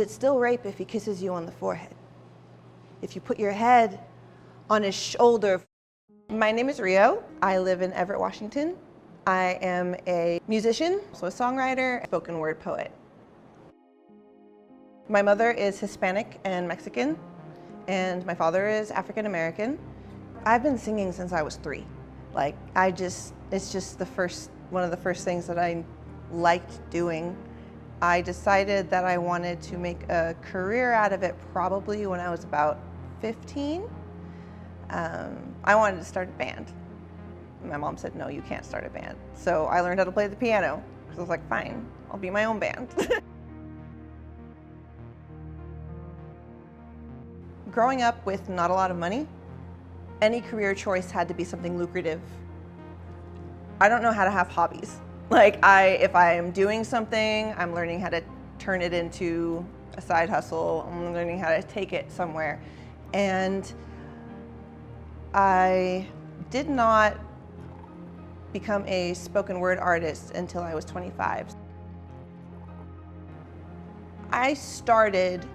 Is it still rape if he kisses you on the forehead? If you put your head on his shoulder? My name is Rio. I live in Everett, Washington. I am a musician, also a songwriter, spoken word poet. My mother is Hispanic and Mexican, and my father is African American. I've been singing since I was 3. It's just one of the first things that I liked doing. I decided that I wanted to make a career out of it probably when I was about 15. I wanted to start a band. My mom said, no, you can't start a band. So I learned how to play the piano. So I was like, fine, I'll be my own band. Growing up with not a lot of money, any career choice had to be something lucrative. I don't know how to have hobbies. If I am doing something, I'm learning how to turn it into a side hustle. I'm learning how to take it somewhere. And I did not become a spoken word artist until I was 25. I started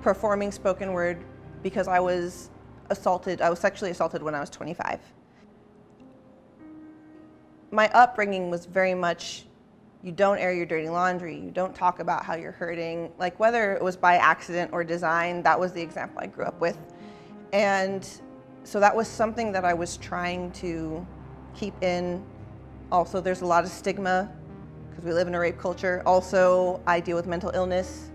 performing spoken word because I was sexually assaulted when I was 25. My upbringing was very much, you don't air your dirty laundry, you don't talk about how you're hurting, whether it was by accident or design, that was the example I grew up with. And so that was something that I was trying to keep in. Also, there's a lot of stigma because we live in a rape culture. Also, I deal with mental illness.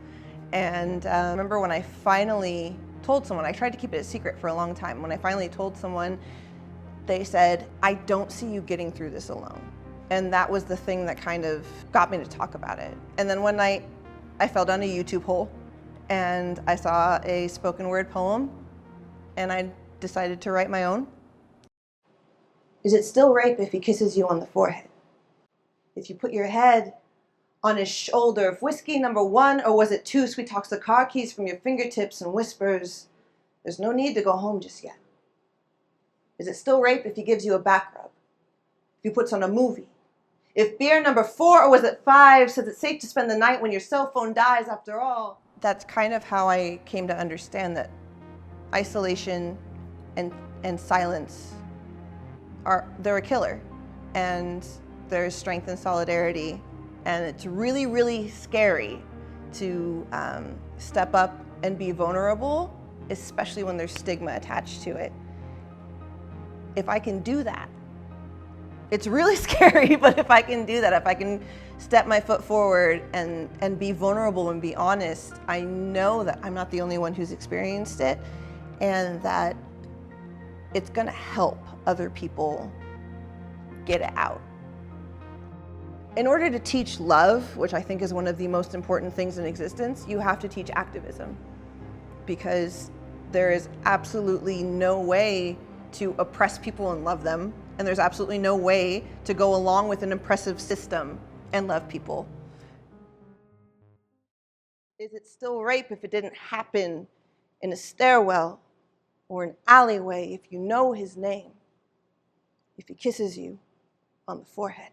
And I remember when I finally told someone, I tried to keep it a secret for a long time. When I finally told someone, they said, I don't see you getting through this alone. And that was the thing that kind of got me to talk about it. And then one night, I fell down a YouTube hole and I saw a spoken word poem and I decided to write my own. Is it still rape if he kisses you on the forehead? If you put your head on his shoulder, if whiskey number 1 or was it 2 sweet talks the car keys from your fingertips and whispers, there's no need to go home just yet. Is it still rape if he gives you a back rub? If he puts on a movie? If beer number 4 or was it 5 says it's safe to spend the night when your cell phone dies after all? That's kind of how I came to understand that isolation and silence they're a killer, and there's strength in solidarity, and it's really, really scary to step up and be vulnerable, especially when there's stigma attached to it. If I can do that, it's really scary, but if I can do that, if I can step my foot forward and be vulnerable and be honest, I know that I'm not the only one who's experienced it, and that it's gonna help other people get it out. In order to teach love, which I think is one of the most important things in existence, you have to teach activism, because there is absolutely no way to oppress people and love them, and there's absolutely no way to go along with an oppressive system and love people. Is it still rape if it didn't happen in a stairwell or an alleyway if you know his name? If he kisses you on the forehead?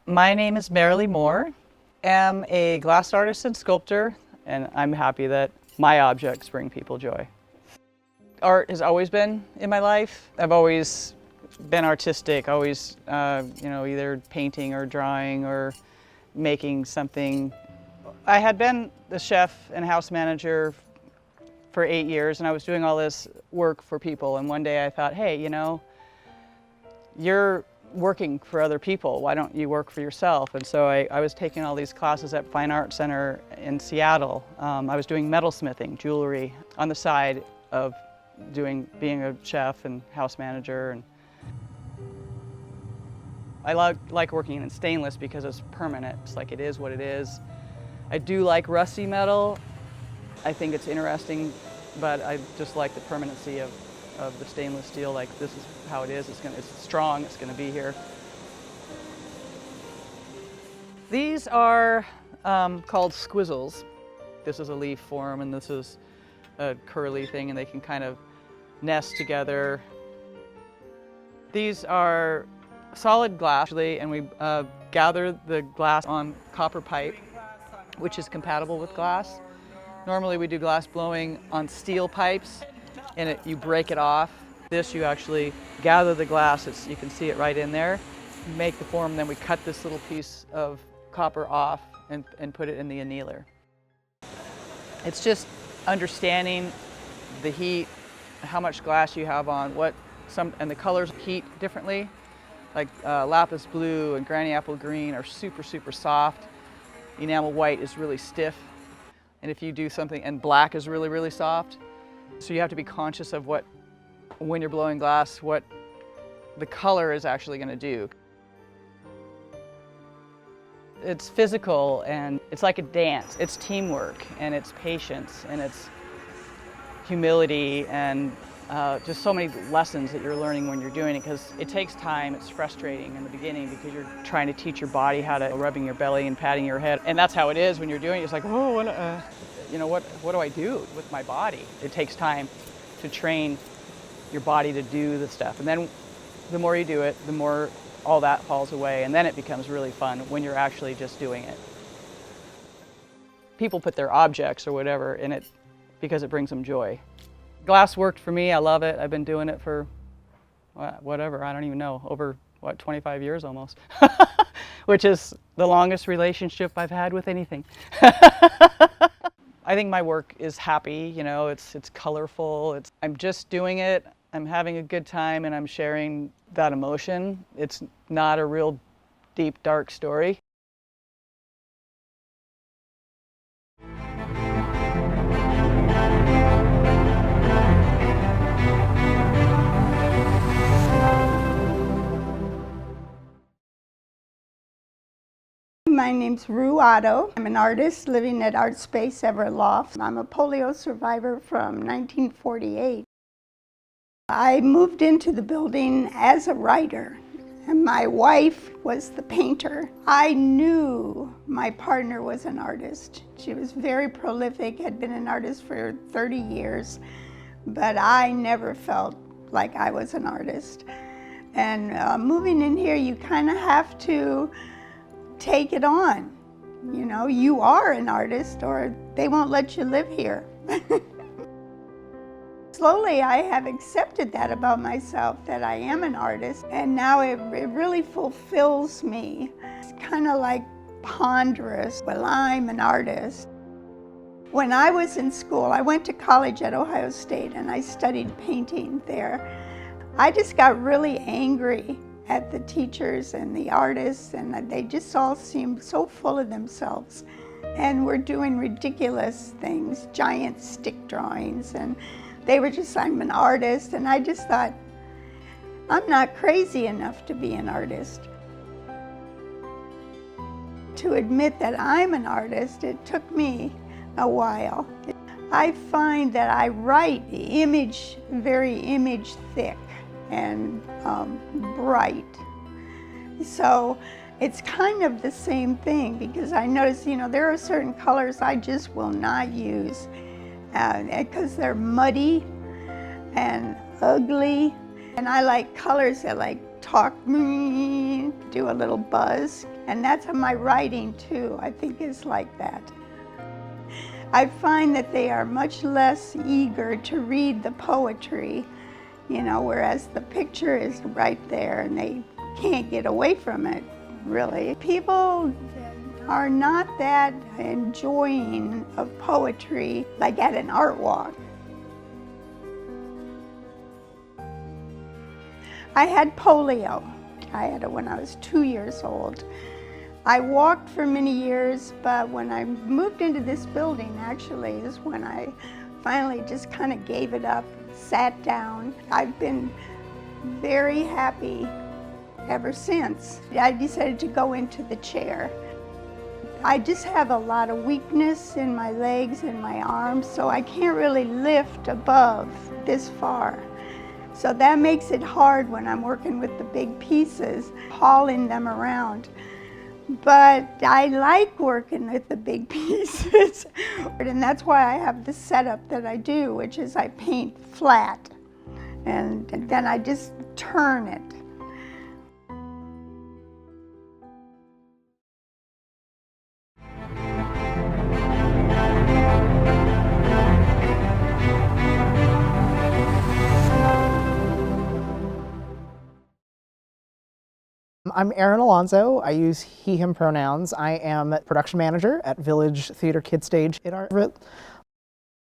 My name is Marilee Moore. I'm a glass artist and sculptor, and I'm happy that my objects bring people joy. Art has always been in my life. I've always been artistic, always, either painting or drawing or making something. I had been the chef and house manager for 8 years, and I was doing all this work for people, and one day I thought, hey, you're working for other people, why don't you work for yourself? And so I was taking all these classes at Fine Art Center in Seattle. I was doing metalsmithing, jewelry, on the side of being a chef and house manager. And I like working in stainless because it's permanent. It's like it is what it is. I do like rusty metal. I think it's interesting, but I just like the permanency of the stainless steel. Like, this is how it is. It's strong. It's going to be here. These are called squizzles. this is a leaf form and this is a curly thing, and they can kind of nest together. These are solid glass, and we gather the glass on copper pipe, which is compatible with glass. Normally we do glass blowing on steel pipes, and you break it off. This, you actually gather the glass, you can see it right in there, make the form, then we cut this little piece of copper off and put it in the annealer. It's just understanding the heat, how much glass you have on, and the colors heat differently. Like lapis blue and granny apple green are super, super soft. Enamel white is really stiff. And if you do something, and black is really, really soft. So you have to be conscious of when you're blowing glass, what the color is actually going to do. It's physical, and it's like a dance. It's teamwork, and it's patience, and it's humility, and just so many lessons that you're learning when you're doing it, because it takes time. It's frustrating in the beginning because you're trying to teach your body how to, rubbing your belly and patting your head. And that's how it is when you're doing it. It's like, oh, what do I do with my body? It takes time to train your body to do the stuff. And then the more you do it, the more all that falls away. And then it becomes really fun when you're actually just doing it. People put their objects or whatever in it because it brings them joy. Glass worked for me. I love it. I've been doing it for whatever, I don't even know, over 25 years almost, which is the longest relationship I've had with anything. I think my work is happy, it's colorful. I'm just doing it. I'm having a good time, and I'm sharing that emotion. It's not a real deep, dark story. My name's Rue Otto. I'm an artist living at Art Space Everett Loft. I'm a polio survivor from 1948. I moved into the building as a writer, and my wife was the painter. I knew my partner was an artist. She was very prolific, had been an artist for 30 years, but I never felt like I was an artist. And moving in here, you kind of have to take it on. You are an artist or they won't let you live here. Slowly I have accepted that about myself, that I am an artist, and now it really fulfills me. It's kind of like ponderous. Well, I'm an artist. When I was in school, I went to college at Ohio State and I studied painting there. I just got really angry at the teachers and the artists, and they just all seemed so full of themselves and were doing ridiculous things, giant stick drawings, and they were just, I'm an artist, and I just thought, I'm not crazy enough to be an artist. To admit that I'm an artist, it took me a while. I find that I write image, very image thick and bright. So it's kind of the same thing, because I notice, there are certain colors I just will not use because they're muddy and ugly. And I like colors that talk, do a little buzz. And that's how my writing too, I think, is like that. I find that they are much less eager to read the poetry, whereas the picture is right there and they can't get away from it, really. People are not that enjoying of poetry like at an art walk. I had polio. I had it when I was 2 years old. I walked for many years, but when I moved into this building, actually, is when I finally just kind of gave it up, sat down. I've been very happy ever since. I decided to go into the chair. I just have a lot of weakness in my legs and my arms, so I can't really lift above this far. So that makes it hard when I'm working with the big pieces, hauling them around. but I like working with the big pieces. And that's why I have the setup that I do, which is I paint flat and then I just turn it. I'm Aaron Alonso. I use he, him pronouns. I am production manager at Village Theater Kid Stage in Everett.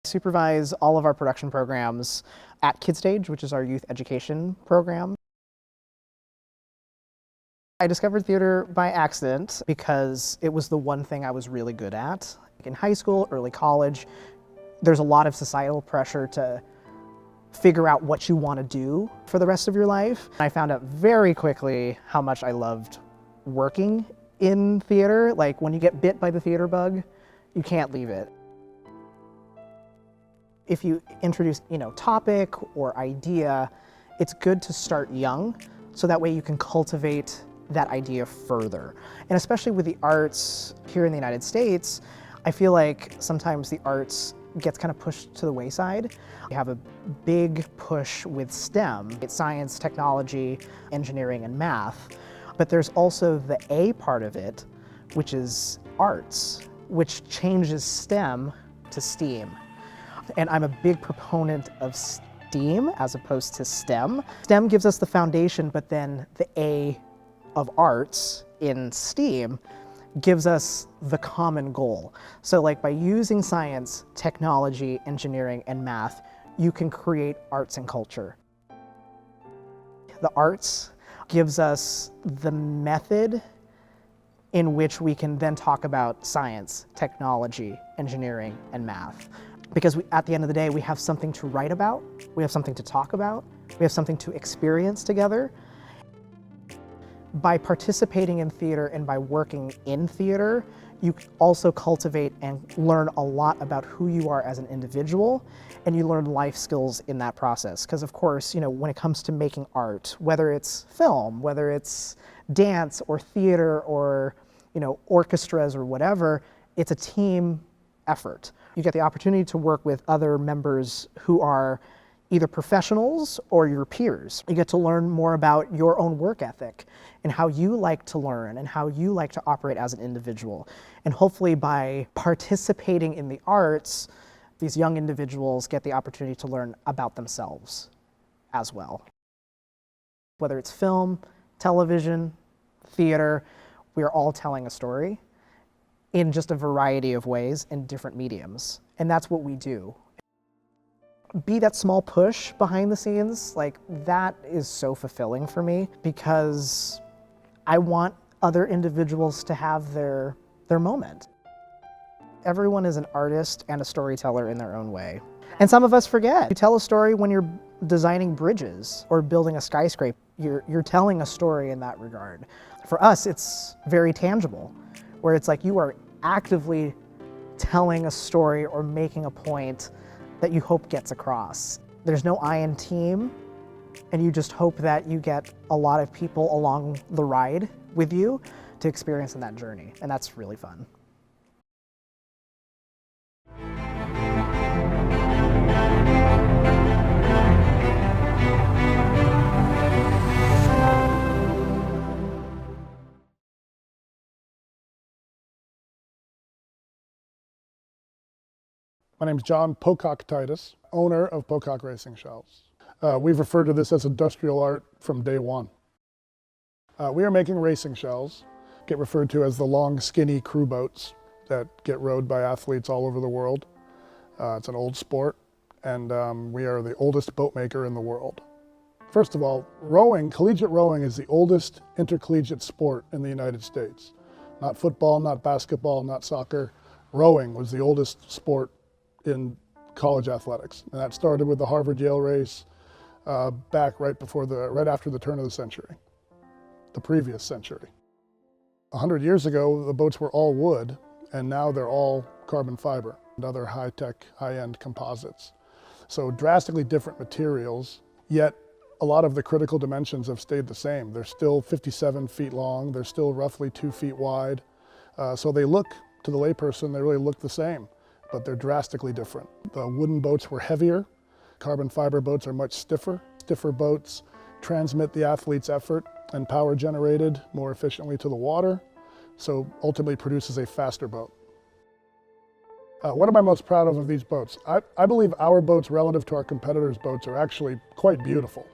I supervise all of our production programs at Kid Stage, which is our youth education program. I discovered theater by accident because it was the one thing I was really good at. In high school, early college, there's a lot of societal pressure to figure out what you want to do for the rest of your life. I found out very quickly how much I loved working in theater. Like when you get bit by the theater bug, you can't leave it. If you introduce, topic or idea, it's good to start young so that way you can cultivate that idea further. And especially with the arts here in the United States, I feel like sometimes the arts gets kind of pushed to the wayside. We have a big push with STEM. It's science, technology, engineering, and math. But there's also the A part of it, which is arts, which changes STEM to STEAM. And I'm a big proponent of STEAM as opposed to STEM. STEM gives us the foundation, but then the A of arts in STEAM gives us the common goal. So like by using science, technology, engineering, and math, you can create arts and culture. The arts gives us the method in which we can then talk about science, technology, engineering, and math. Because at the end of the day, we have something to write about, we have something to talk about, we have something to experience together. By participating in theater and by working in theater, you also cultivate and learn a lot about who you are as an individual, and you learn life skills in that process. Because of course, when it comes to making art, whether it's film, whether it's dance or theater or orchestras or whatever, it's a team effort. You get the opportunity to work with other members who are either professionals or your peers. You get to learn more about your own work ethic and how you like to learn and how you like to operate as an individual. And hopefully by participating in the arts, these young individuals get the opportunity to learn about themselves as well. Whether it's film, television, theater, we are all telling a story in just a variety of ways in different mediums. And that's what we do. Be that small push behind the scenes, that is so fulfilling for me because I want other individuals to have their moment. Everyone is an artist and a storyteller in their own way. And some of us forget. You tell a story when you're designing bridges or building a skyscraper. You're telling a story in that regard. For us, it's very tangible, where it's like you are actively telling a story or making a point that you hope gets across. There's no I in team, and you just hope that you get a lot of people along the ride with you to experience in that journey, and that's really fun. My name is John Pocock Titus, owner of Pocock Racing Shells. We've referred to this as industrial art from day one. We are making racing shells, get referred to as the long, skinny crew boats that get rowed by athletes all over the world. It's an old sport, and we are the oldest boat maker in the world. First of all, rowing, collegiate rowing, is the oldest intercollegiate sport in the United States. Not football, not basketball, not soccer. Rowing was the oldest sport in college athletics, and that started with the Harvard-Yale race back right after the turn of the century, the previous century. 100 years ago, the boats were all wood, and now they're all carbon fiber and other high-tech, high-end composites. So drastically different materials, yet a lot of the critical dimensions have stayed the same. They're still 57 feet long, they're still roughly 2 feet wide. So they look, to the layperson, they really look the same, but they're drastically different. The wooden boats were heavier, carbon fiber boats are much stiffer. Stiffer boats transmit the athlete's effort and power generated more efficiently to the water, so ultimately produces a faster boat. What am I most proud of these boats? I believe our boats relative to our competitors' boats are actually quite beautiful.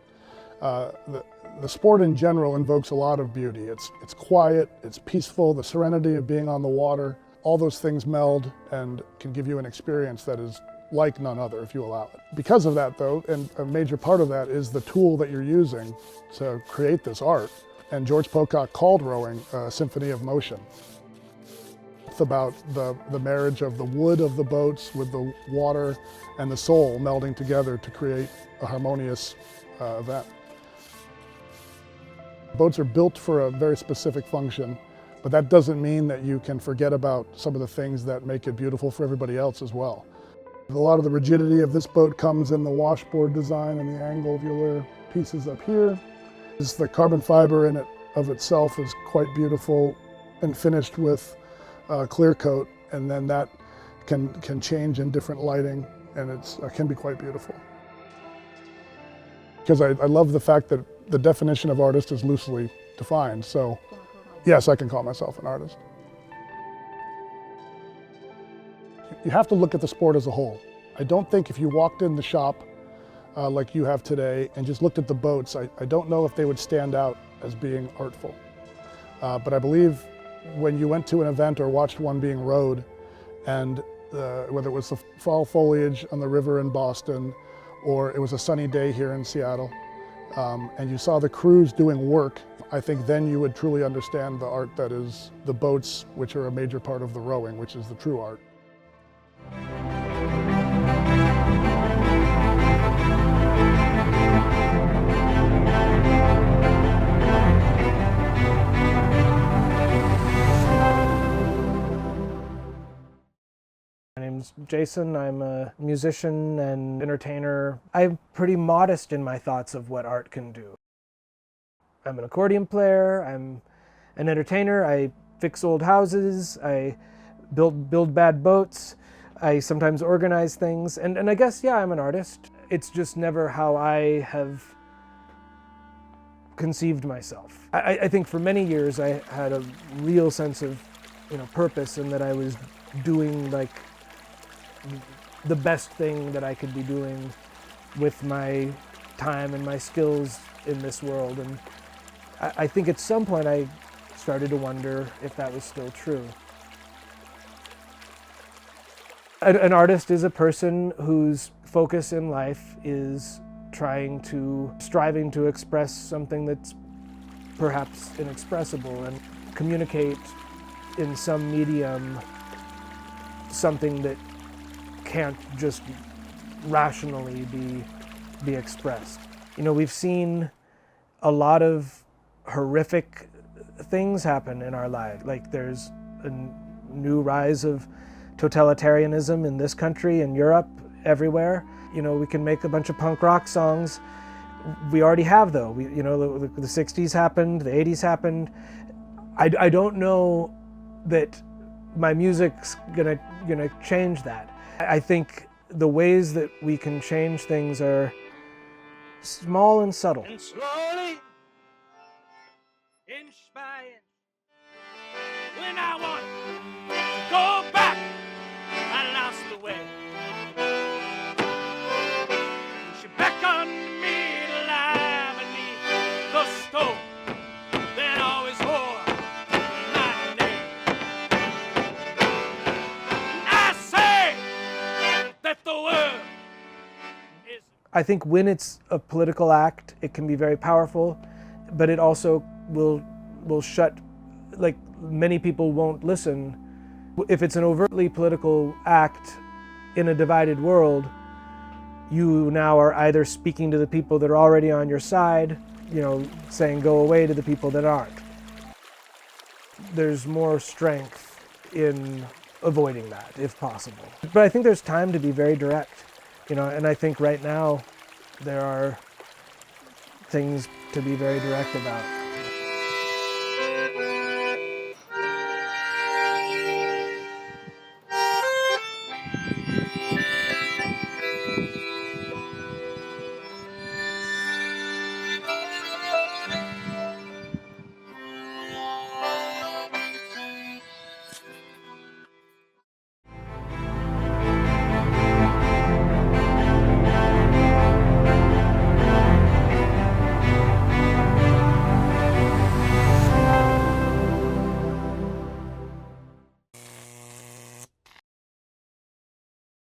The sport in general invokes a lot of beauty. It's quiet, it's peaceful, the serenity of being on the water, all those things meld and can give you an experience that is like none other if you allow it. Because of that though, and a major part of that is the tool that you're using to create this art. And George Pocock called rowing a symphony of motion. It's about the marriage of the wood of the boats with the water and the soul melding together to create a harmonious event. Boats are built for a very specific function, but that doesn't mean that you can forget about some of the things that make it beautiful for everybody else as well. A lot of the rigidity of this boat comes in the washboard design and the angular pieces up here. The carbon fiber in it of itself is quite beautiful and finished with clear coat, and then that can change in different lighting, and it can be quite beautiful. Because I love the fact that the definition of artist is loosely defined, so yes, I can call myself an artist. You have to look at the sport as a whole. I don't think if you walked in the shop like you have today and just looked at the boats, I don't know if they would stand out as being artful. But I believe when you went to an event or watched one being rowed, and whether it was the fall foliage on the river in Boston, or it was a sunny day here in Seattle, and you saw the crews doing work, I think then you would truly understand the art that is the boats, which are a major part of the rowing, which is the true art. My name's Jason. I'm a musician and entertainer. I'm pretty modest in my thoughts of what art can do. I'm an accordion player, I'm an entertainer, I fix old houses, I build bad boats, I sometimes organize things, and I guess, yeah, I'm an artist. It's just never how I have conceived myself. I think for many years I had a real sense of, purpose, and that I was doing like the best thing that I could be doing with my time and my skills in this world. And I think at some point I started to wonder if that was still true. An artist is a person whose focus in life is striving to express something that's perhaps inexpressible and communicate in some medium something that can't just rationally be expressed. We've seen a lot of horrific things happen in our lives. Like there's a new rise of totalitarianism in this country, in Europe, everywhere. We can make a bunch of punk rock songs. We already have though. The 60s happened, the 80s happened. I don't know that my music's gonna change that. I think the ways that we can change things are small and subtle. And slowly, inch by inch, when I want to go back, I lost the way. She beckoned me to lie beneath the stove that always wore my name. And I say that the world is... I think when it's a political act, it can be very powerful, but it also will shut, like many people won't listen. If it's an overtly political act in a divided world, you now are either speaking to the people that are already on your side, saying go away to the people that aren't. There's more strength in avoiding that, if possible. But I think there's time to be very direct, and I think right now there are things to be very direct about.